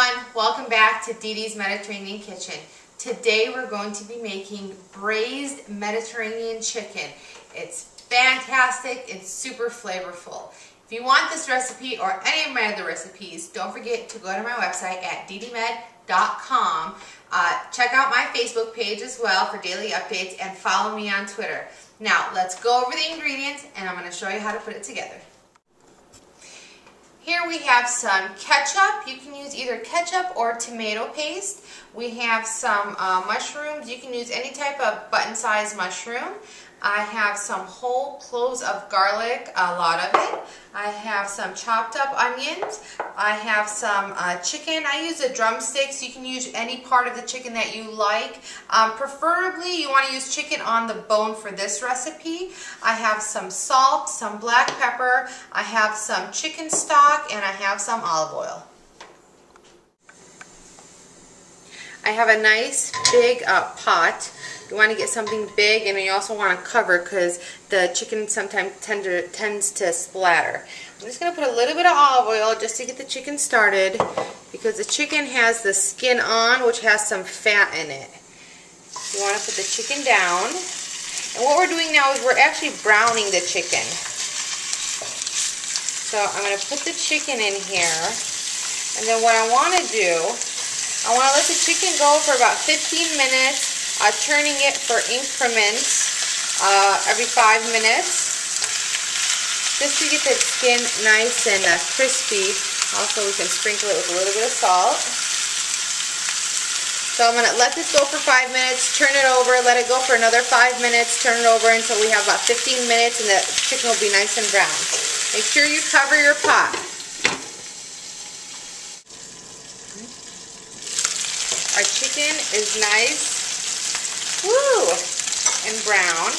everyone, welcome back to Dede's Mediterranean Kitchen. Today we're going to be making braised Mediterranean chicken. It's fantastic, it's super flavorful. If you want this recipe or any of my other recipes, don't forget to go to my website at DedeMed.com. Check out my Facebook page as well for daily updates and follow me on Twitter. Now let's go over the ingredients and I'm going to show you how to put it together. Here we have some ketchup. You can use either ketchup or tomato paste. We have some mushrooms. You can use any type of button-sized mushroom. I have some whole cloves of garlic, a lot of it. I have some chopped up onions. I have some chicken. I use the drumsticks. You can use any part of the chicken that you like. Preferably, you want to use chicken on the bone for this recipe. I have some salt, some black pepper. I have some chicken stock, and I have some olive oil. I have a nice big pot. You want to get something big, and you also want to cover because the chicken sometimes tends to splatter. I'm just going to put a little bit of olive oil just to get the chicken started because the chicken has the skin on, which has some fat in it. You want to put the chicken down. And what we're doing now is we're actually browning the chicken. So I'm going to put the chicken in here. And then what I want to do, I want to let the chicken go for about 15 minutes. Turning it for increments every 5 minutes, just to get the skin nice and crispy. Also, we can sprinkle it with a little bit of salt. So I'm going to let this go for 5 minutes, turn it over, let it go for another 5 minutes, turn it over until we have about 15 minutes, and the chicken will be nice and brown. Make sure you cover your pot. Our chicken is nice. Woo! And brown.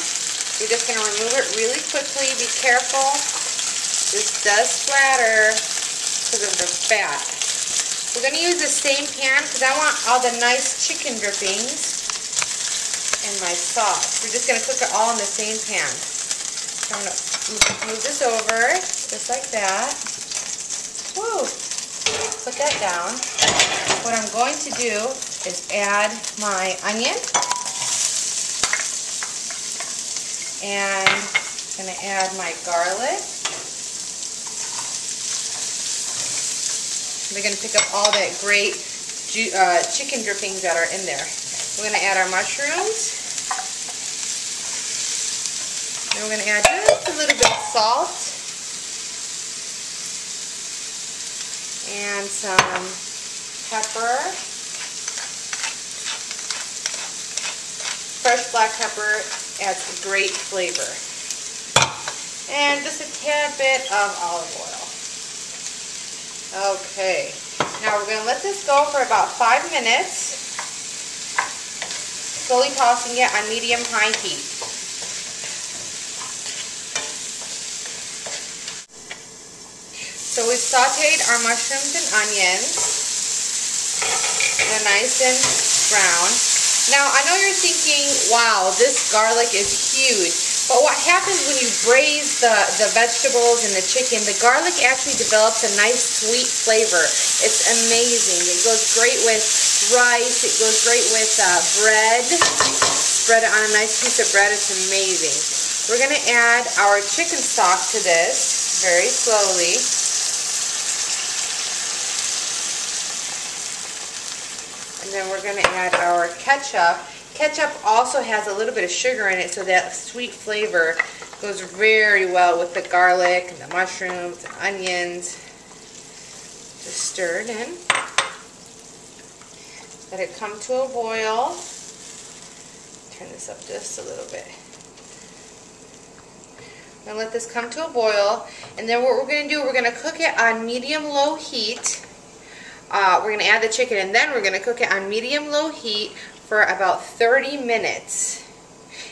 We're just going to remove it really quickly. Be careful. This does splatter because of the fat. We're going to use the same pan because I want all the nice chicken drippings and my sauce. We're just going to cook it all in the same pan. So I'm going to move this over just like that. Woo! Put that down. What I'm going to do is add my onion. And I'm going to add my garlic. We're going to pick up all that great chicken drippings that are in there. We're going to add our mushrooms. Then we're going to add just a little bit of salt. And some pepper. Fresh black pepper adds a great flavor. And just a tad bit of olive oil. Okay, now we're going to let this go for about 5 minutes, slowly tossing it on medium-high heat. So we've sauteed our mushrooms and onions. They're nice and brown. Now, I know you're thinking, wow, this garlic is huge. But what happens when you braise the vegetables and the chicken, the garlic actually develops a nice sweet flavor. It's amazing. It goes great with rice. It goes great with bread. Spread it on a nice piece of bread. It's amazing. We're going to add our chicken stock to this very slowly. And then we're going to add our ketchup. Ketchup also has a little bit of sugar in it, so that sweet flavor goes very well with the garlic and the mushrooms and onions. Just stir it in. Let it come to a boil. Turn this up just a little bit. I'm going to let this come to a boil, and then what we're going to do, we're going to cook it on medium-low heat. We're going to add the chicken, and then we're going to cook it on medium-low heat for about 30 minutes.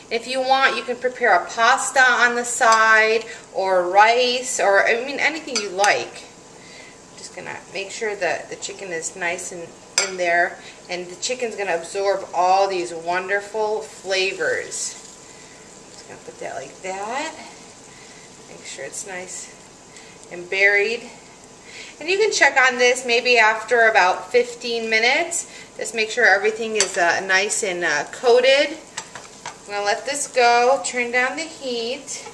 If you want, you can prepare a pasta on the side, or rice, or I mean anything you like. Just going to make sure that the chicken is nice and in there, and the chicken's going to absorb all these wonderful flavors. Just going to put that like that. Make sure it's nice and buried. And you can check on this maybe after about 15 minutes. Just make sure everything is nice and coated. I'm going to let this go, turn down the heat,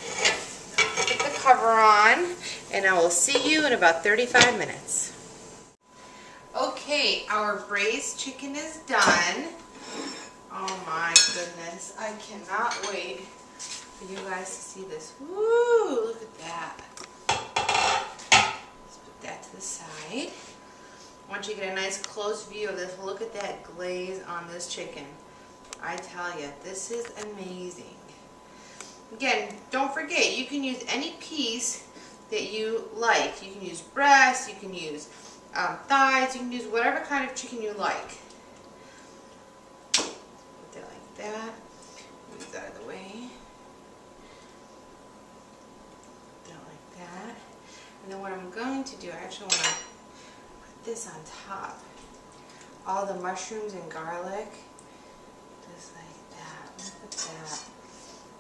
put the cover on, and I will see you in about 35 minutes. Okay, our braised chicken is done. Oh my goodness, I cannot wait for you guys to see this. Woo, look at that. Let's put that to the side. I want you to get a nice close view of this. Look at that glaze on this chicken. I tell you, this is amazing. Again, don't forget, you can use any piece that you like. You can use breast, you can use thighs, you can use whatever kind of chicken you like. Put that like that. Move that out of the way. Put that like that. And then what I'm going to do, I actually want to put this on top. All the mushrooms and garlic. Just like that. Look at that.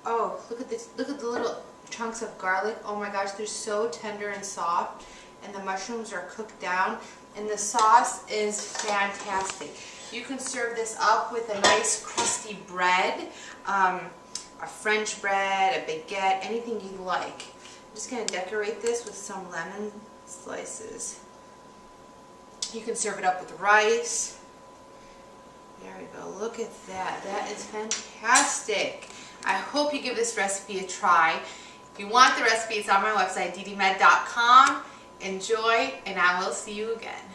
Oh, look at this. Look at the little chunks of garlic. Oh my gosh, they're so tender and soft. And the mushrooms are cooked down. And the sauce is fantastic. You can serve this up with a nice crusty bread, a French bread, a baguette, anything you like. I'm just going to decorate this with some lemon slices. You can serve it up with rice. There we go. Look at that. That is fantastic. I hope you give this recipe a try. If you want the recipe, it's on my website, DedeMed.com. Enjoy, and I will see you again.